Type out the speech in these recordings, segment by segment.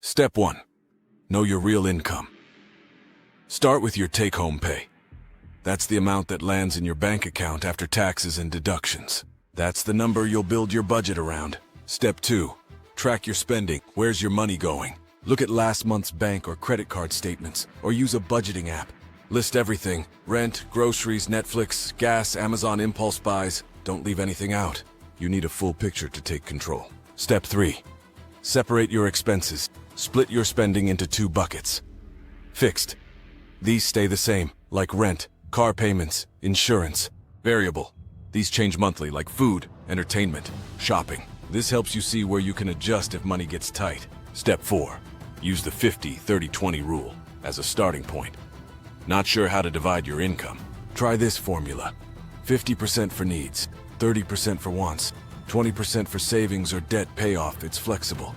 Step 1. Know your real income. Start with your take-home pay. That's the amount that lands in your bank account after taxes and deductions. That's the number you'll build your budget around. Step 2. Track your spending. Where's your money going? Look at last month's bank or credit card statements, or use a budgeting app. List everything: rent, groceries, Netflix, gas, Amazon impulse buys. Don't leave anything out. You need a full picture to take control. Step 3. Separate your expenses. Split your spending into 2 buckets. Fixed. These stay the same, like rent, car payments, insurance. Variable. These change monthly, like food, entertainment, shopping. This helps you see where you can adjust if money gets tight. Step 4. Use the 50-30-20 rule as a starting point. Not sure how to divide your income? Try this formula. 50% for needs, 30% for wants, 20% for savings or debt payoff. It's flexible.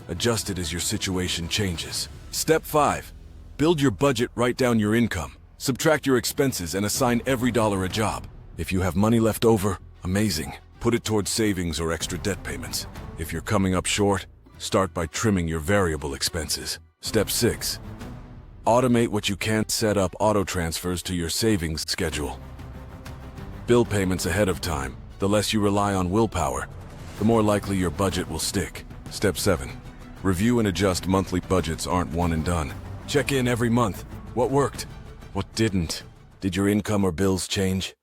Adjust it as your situation changes. Step 5. Build your budget. Write down your income. Subtract your expenses and assign every dollar a job. If you have money left over, amazing. Put it towards savings or extra debt payments. If you're coming up short, start by trimming your variable expenses. Step 6. Automate what you can't. Set up auto transfers to your savings schedule. Bill payments ahead of time. The less you rely on willpower, the more likely your budget will stick. Step 7. Review and adjust. Monthly budgets aren't one and done. Check in every month. What worked? What didn't? Did your income or bills change?